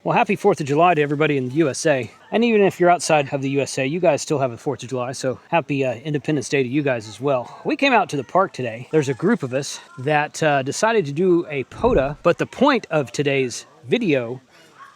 Well, happy 4th of July to everybody in the USA. And even if you're outside of the USA, you guys still have a 4th of July, so happy Independence Day to you guys as well. We came out to the park today. There's a group of us that decided to do a POTA, but the point of today's video,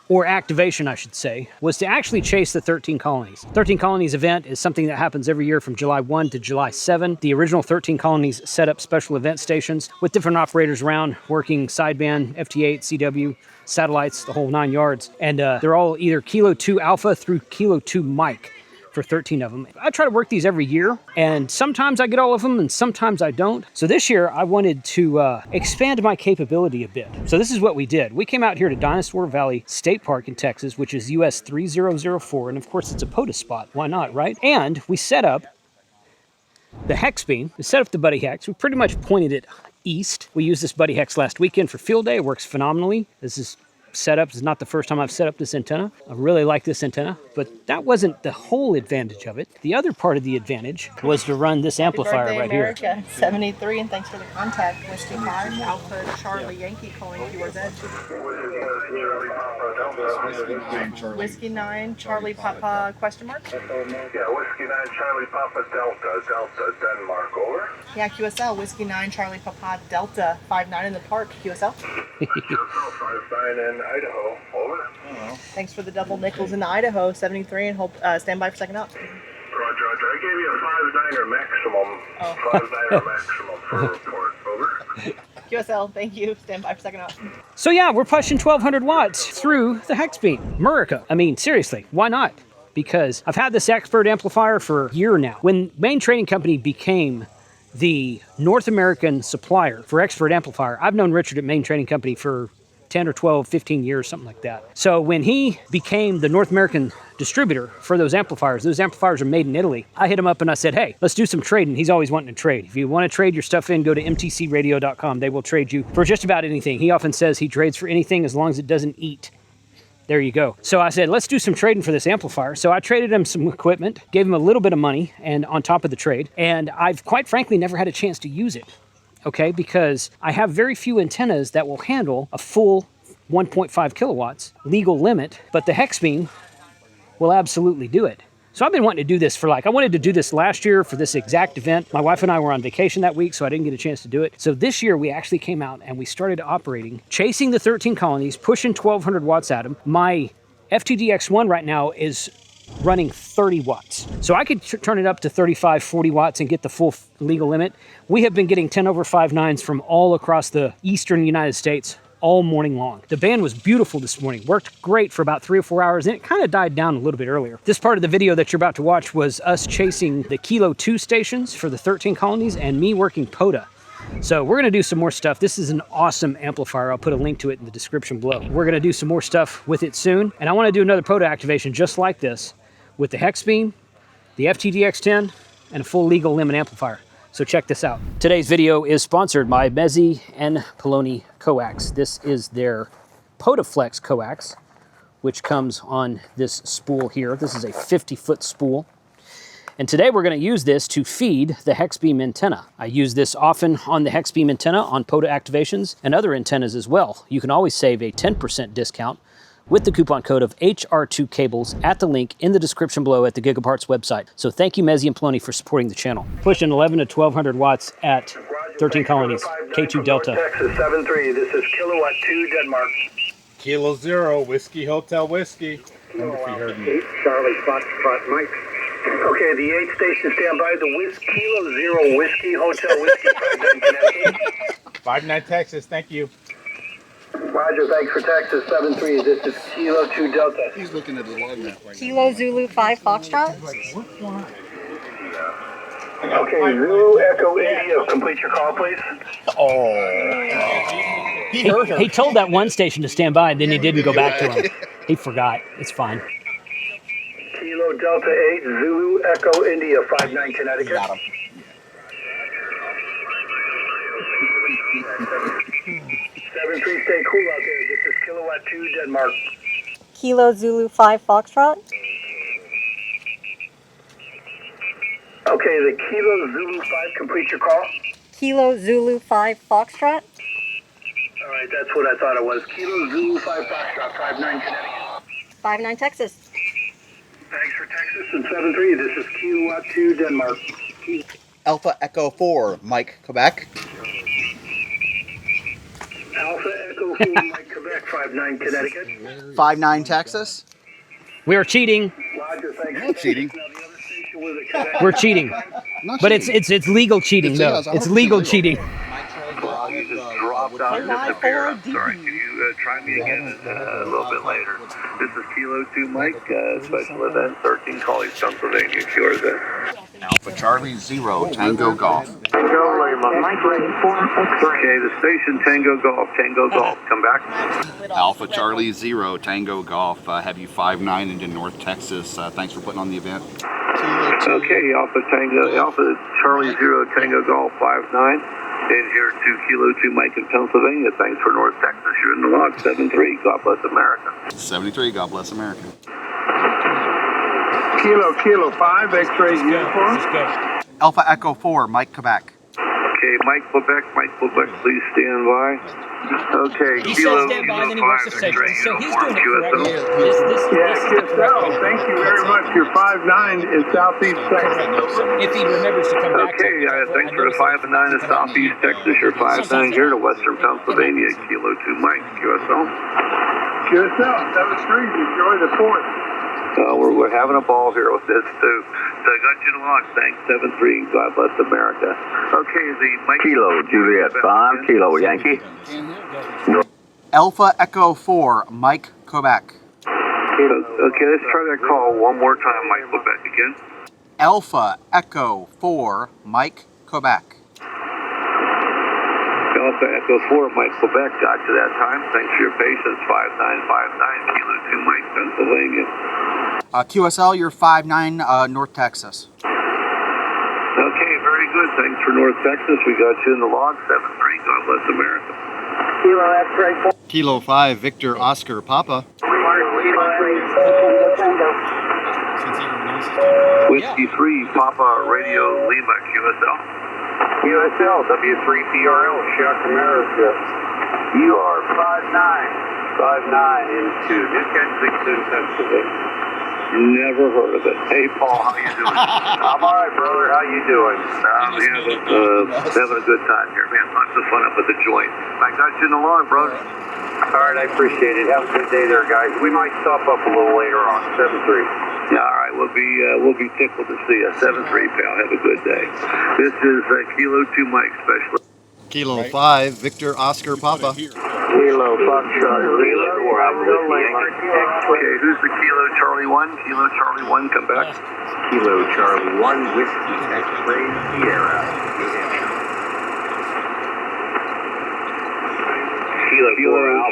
or activation I should say, was to actually chase the 13 Colonies. 13 Colonies event is something that happens every year from July 1 to July 7. The original 13 Colonies set up special event stations with different operators around working sideband, FT8, CW, satellites, the whole 9 yards. And they're all either Kilo 2 Alpha through Kilo 2 Mike for 13 of them. I try to work these every year, and sometimes I get all of them and sometimes I don't. So this year I wanted to expand my capability a bit. So this is what we did. We came out here to Dinosaur Valley State Park in Texas, which is US 3004, and of course it's a POTA spot. Why not, right? And we set up the hex beam. We set up the buddy hex. We pretty much pointed it east. We used this buddy hex last weekend for field day. It works phenomenally. This is setup. This is not the first time I've set up this antenna. I really like this antenna, but that wasn't the whole advantage of it. The other part of the advantage was to run this amplifier right America, here. 73, and thanks for the contact. Whiskey 5, Alpha, Charlie, Yankee, calling QRZ. Whiskey 9, Charlie, Papa, question mark? Yeah, Whiskey 9, Charlie, Papa, Delta, Denmark, over. Yeah, QSL, Whiskey 9, Charlie, Papa, Delta, 5-9 in the park, QSL. QSL 5-9 in Idaho, over. Thanks for the double nickels in Idaho, 73, and hope stand by for second up. Roger. I gave you a 5-9er maximum. Oh. 5-9er maximum for a report, over. QSL, thank you. Stand by for second up. So yeah, we're pushing 1200 watts through the hex beam. Murica. I mean, seriously, why not? Because I've had this expert amplifier for a year now. When Main Trading Company became the North American supplier for expert amplifier, I've known Richard at Main Trading Company for 10 or 12, 15 years, something like that. So when he became the North American distributor for those amplifiers are made in Italy. I hit him up and I said, hey, let's do some trading. He's always wanting to trade. If you want to trade your stuff in, go to mtcradio.com. They will trade you for just about anything. He often says he trades for anything as long as it doesn't eat. There you go. So I said, let's do some trading for this amplifier. So I traded him some equipment, gave him a little bit of money and on top of the trade. And I've quite frankly never had a chance to use it. Okay, because I have very few antennas that will handle a full 1.5 kilowatts legal limit, but the hex beam will absolutely do it. So I've been wanting to do this for I wanted to do this last year for this exact event. My wife and I were on vacation that week, so I didn't get a chance to do it. So this year we actually came out and we started operating, chasing the 13 Colonies, pushing 1200 watts at them. My FTDX1 right now is running 30 watts. So I could turn it up to 35, 40 watts and get the full legal limit. We have been getting 10 over 5.9s from all across the eastern United States all morning long. The band was beautiful this morning, worked great for about 3 or 4 hours, and it kind of died down a little bit earlier. This part of the video that you're about to watch was us chasing the Kilo 2 stations for the 13 Colonies and me working POTA. So we're gonna do some more stuff. This is an awesome amplifier. I'll put a link to it in the description below. We're gonna do some more stuff with it soon, and I wanna do another POTA activation just like this with the hex beam, the FTDX10, and a full legal limit amplifier. So check this out. Today's video is sponsored by Mezzi and Colonies coax. This is their POTAFlex coax, which comes on this spool here. This is a 50-foot spool. And today we're going to use this to feed the hex beam antenna. I use this often on the hex beam antenna on POTA activations and other antennas as well. You can always save a 10% discount with the coupon code of HR2 cables at the link in the description below at the Gigaparts website. So thank you, Mezzi and Poloni, for supporting the channel. Pushing 11 to 1200 watts at 13 Colonies, K2 Delta. Texas 73, this is Kilowatt 2 Denmark. Kilo 0, Whiskey Hotel Whiskey. I wonder if you heard me. 8 Charlie Foxtrot Mike. Okay, the 8 station stand by. The Kilo 0 Whiskey Hotel Whiskey 59 Connecticut. 59 Texas, thank you. Roger, thanks for Texas 73. This is Kilo 2 Delta. He's looking at the log map right Kilo Zulu 5 Foxtrot. Okay, Zulu Echo India, complete your call, please. He told that one station to stand by, and then he didn't go back to him. He forgot. It's fine. Kilo Delta 8, Zulu Echo India, 59 Connecticut. Got him. 73, stay cool out there. This is Kilowatt 2 Denmark. Kilo Zulu 5 Foxtrot. Okay, the Kilo Zulu 5, complete your call. Kilo Zulu 5 Foxtrot. All right, that's what I thought it was. Kilo Zulu 5 Foxtrot, 59 Connecticut. 59 Texas. Thanks for Texas and 7-3. This is Q2 Denmark. Alpha Echo 4, Mike, Quebec. Alpha Echo 4, Mike, Quebec, 59 Connecticut. 59 Texas. We are cheating. Roger, thanks. Not cheating. Now the other station was a Quebec. We're cheating. Not But cheating. it's legal cheating, though. It's It's 100% legal legal. cheating. You just dropped out and disappeared. I'm sorry. Can you try me again a little bit later? This is Kilo 2 Mike, special event 13 Colonies, Pennsylvania, QRZ. Alpha Charlie 0, Tango Golf. Tango Lima. Mike ready for X-ray. Okay, the station Tango Golf. Tango Golf. Come back. Alpha Charlie 0, Tango Golf. Have you 5-9 into North Texas. Thanks for putting on the event. Okay, Alpha Charlie 0, Tango Golf 59. In here to Kilo 2 Mike in Pennsylvania. Thanks for North Texas. You're in the log. 7-3. God bless America. 73, God bless America. Kilo 5, X-ray uniform. Alpha Echo 4, Mike, Quebec. Okay, Mike, Quebec, please stand by. Okay, He Kilo, says stand by, and then he Kilo wants to 5, say, X-ray so he's uniform, doing it correctly. QSO. This is the correct one. Thank you very much. You're 5-9 in Southeast Texas. If he remembers to come back to Okay, it. thanks for the 5 and 9 in Southeast Texas. You're 5-9 here to Western Pennsylvania. Kilo 2 Mike, QSO. QSO, 7-3. Enjoy the fourth. We're having a ball here with this too. So I got you to launch. Thanks, 7-3. God bless America. Okay, the Mike. Kilo Juliet 5, Kilo Yankee. Alpha Echo 4, Mike, Quebec. Okay, let's try that call one more time, Mike Quebec again. Alpha Echo 4, Mike, Quebec. Alpha Echo 4, Mike Quebec, got you that time. Thanks for your patience. 5959, Kilo 2 Mike, Pennsylvania. QSL, you're 5-9, North Texas. Okay, very good. Thanks for North Texas. We got you in the log. 7-3. God bless America. Kilo X-ray 4. Kilo 5, Victor Oscar Papa. Whiskey 3, Papa Radio Lima, QSL. QSL, W3PRL, Chuck America. You are 5-9 into New Kensington, Pennsylvania. Never heard of it. Hey, Paul, how you doing? I'm all right, brother. How you doing? Having a good time here, man. Lots of fun up at the joint. I got you in the lawn, brother. All right, I appreciate it. Have a good day there, guys. We might stop up a little later on. 7-3. Yeah, all right. We'll be tickled to see you. 7-3, pal. Have a good day. This is Kilo 2 Mike Specialist. Kilo 5, Victor Oscar Papa. Kilo Foxtrot Lima. Okay, who's the Kilo Charlie 1? Kilo Charlie 1, come back. Kilo Charlie 1, Whiskey X-ray Sierra. Kilo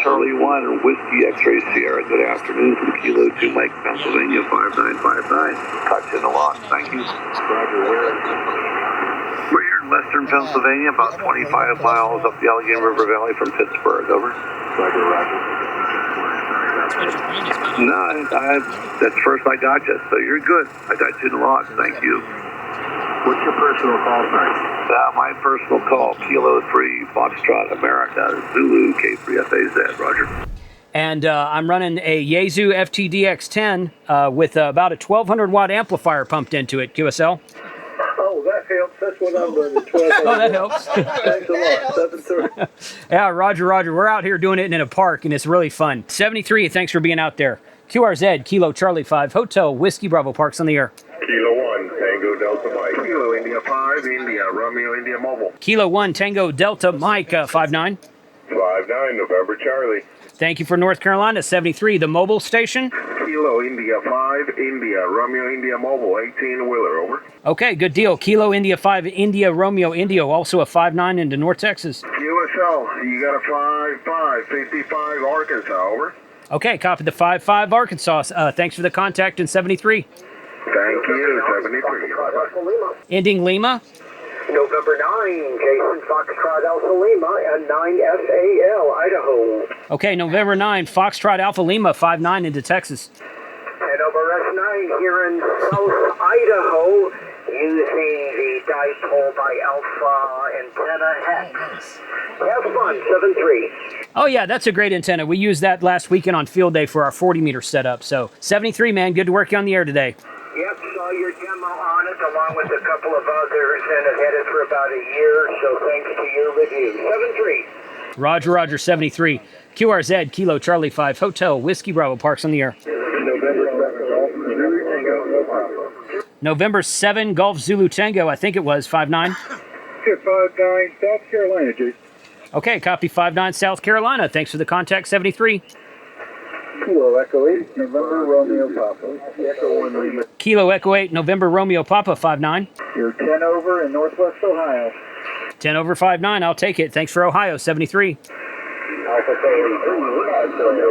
Charlie 1, Whiskey X-ray Sierra. Good afternoon from Kilo 2 Mike, Pennsylvania, 5959. Touch in the lock. Thank you. We're here in Western Pennsylvania, about 25 miles up the Allegheny River Valley from Pittsburgh. Over. No, that's first I got you, so you're good. I got you in the log. Thank you. What's your personal call sign? My personal call, Kilo 3, Foxtrot, America, Zulu, K3FAZ, Roger. And I'm running a Yaesu FTDX10 with about a 1200 watt amplifier pumped into it, QSL. Oh, that helps. That's what I'm running, 12. Oh, that helps. Thanks a lot, 7-3. Yeah, Roger. We're out here doing it in a park, and it's really fun. 73, thanks for being out there. QRZ, Kilo Charlie 5, Hotel Whiskey Bravo Parks on the air. Kilo 1, Tango Delta Mike. Kilo India 5, India, Romeo India Mobile. Kilo 1, Tango Delta Mike, 59. 5-9, November Charlie. Thank you for North Carolina, 73, the mobile station. Kilo India 5, India, Romeo India Mobile, 18-wheeler, over. Okay, good deal. Kilo India 5, India, Romeo, India, also a 5-9 into North Texas. QSL, you got a 5-5, 55, Arkansas, over. Okay, copy the 5-5 Arkansas. Thanks for the contact in 73. Thank you, 73. Ending Lima. November 9, Jason Foxtrot Alpha Lima and 9SAL, Idaho. Okay, November 9, Foxtrot Alpha Lima, 5-9 into Texas. And over S9 here in South Idaho, using the dipole by Alpha antenna hex. Have fun, 7-3. Oh yeah, that's a great antenna. We used that last weekend on field day for our 40-meter setup. So 73, man, good to work you on the air today. Yep, saw your demo on it along with a couple of others and have had it for about a year, so thanks to your review. 7-3. Roger, Roger, 73. QRZ, Kilo Charlie 5, Hotel, Whiskey Bravo, Parks on the air. November 7, Golf Zulu Tango, I think it was, 5-9. 5-9, South Carolina, Jason. Okay, copy 5-9, South Carolina. Thanks for the contact, 73. Kilo Echo 8, November Romeo Papa. Echo 1 Lima. Kilo Echo 8, November Romeo Papa, 5-9. You're 10 over in Northwest Ohio. 10 over 5-9, I'll take it. Thanks for Ohio, 73. Alpha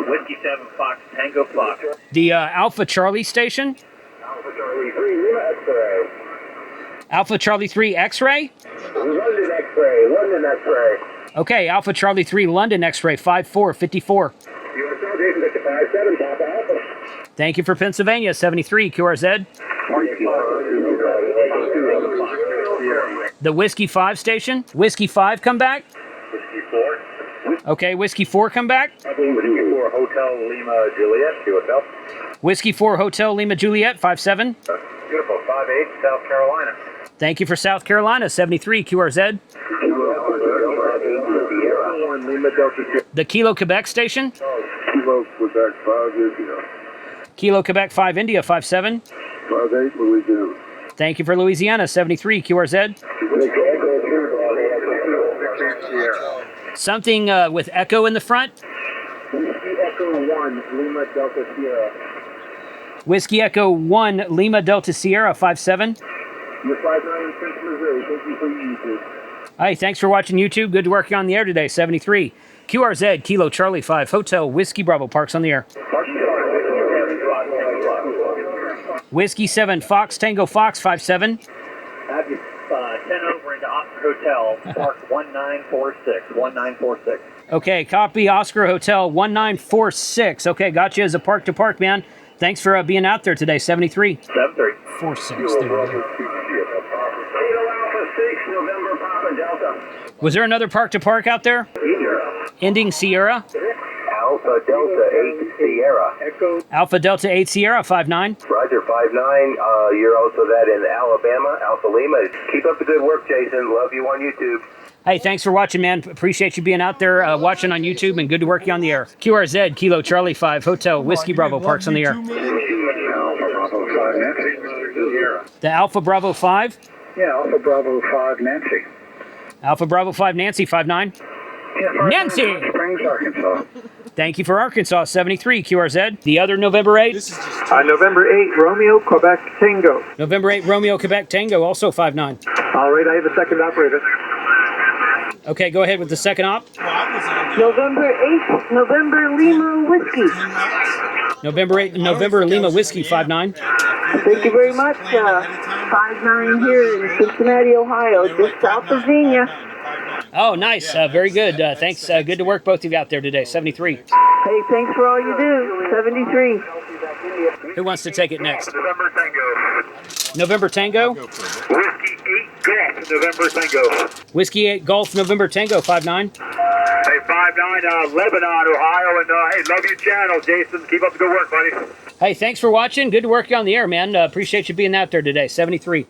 Whiskey 7 Fox Tango Fox. The Alpha Charlie station? Alpha Charlie 3 Lima X-ray. Alpha Charlie 3 X-ray? London X-ray, London X-ray. Okay, Alpha Charlie 3 London X-ray, 5454. USL Jason at the 5-7 Papa Alpha. Thank you for Pennsylvania, 73. QRZ. The Whiskey 5 station? Whiskey 5 come back? Whiskey 4. Okay, Whiskey 4 come back? Whiskey 4 Hotel Lima Juliet, USL. Whiskey 4 Hotel Lima Juliet, 5-7. Beautiful, 5-8 South Carolina. Thank you for South Carolina, 73. QRZ. The Kilo Quebec station? Kilo Quebec 5 India. Kilo Quebec 5 India, 5-7. 5-8 Louisiana. Thank you for Louisiana, 73. QRZ. Something with echo in the front? Echo 1 Lima Delta Sierra. Whiskey Echo 1 Lima Delta Sierra, 5-7. You're 5-9 in Central Missouri. Thank you for YouTube. Hey, thanks for watching YouTube. Good to work you on the air today, 73. QRZ, Kilo Charlie 5, Hotel, Whiskey Bravo, Parks on the air. Whiskey 7, Fox, Tango Fox, 5-7. 10 over into Oscar Hotel, Park 1946. Okay, copy Oscar Hotel 1946. Okay, got you as a park to park, man. Thanks for being out there today, 73. 7-3. 46, there we go. Alpha 6 November Papa Delta. Was there another park to park out there? Ending Sierra? Alpha Delta 8 Sierra. Echo. Alpha Delta 8 Sierra, 5-9. Roger, 5-9. You're also that in Alabama, Alpha Lima. Keep up the good work, Jason. Love you on YouTube. Hey, thanks for watching, man. Appreciate you being out there watching on YouTube, and good to work you on the air. QRZ, Kilo Charlie 5, Hotel, Whiskey Bravo, Parks on the air. The Alpha Bravo 5? Yeah, Alpha Bravo 5 Nancy. Alpha Bravo 5 Nancy, 5-9. Yeah, Nancy! Springs, Arkansas. Thank you for Arkansas, 73. QRZ. The other November 8? November 8, Romeo, Quebec, Tango. November 8, Romeo, Quebec, Tango, also 5-9. All right, I have a second operator. Okay, go ahead with the second op. November 8th, November Lima Whiskey. November 8, November Lima Whiskey, 5-9. Thank you very much. 5-9 here in Cincinnati, Ohio, just south of Xenia. Oh, nice. Very good. Thanks. Good to work both of you out there today, 73. Hey, thanks for all you do. 73. Who wants to take it next? November Tango. November Tango? Whiskey 8 Golf, November Tango. Whiskey 8 Golf, November Tango, 5-9. Hey, 5-9, Lebanon, Ohio, and hey, love your channel, Jason. Keep up the good work, buddy. Hey, thanks for watching. Good to work you on the air, man. Appreciate you being out there today, 73.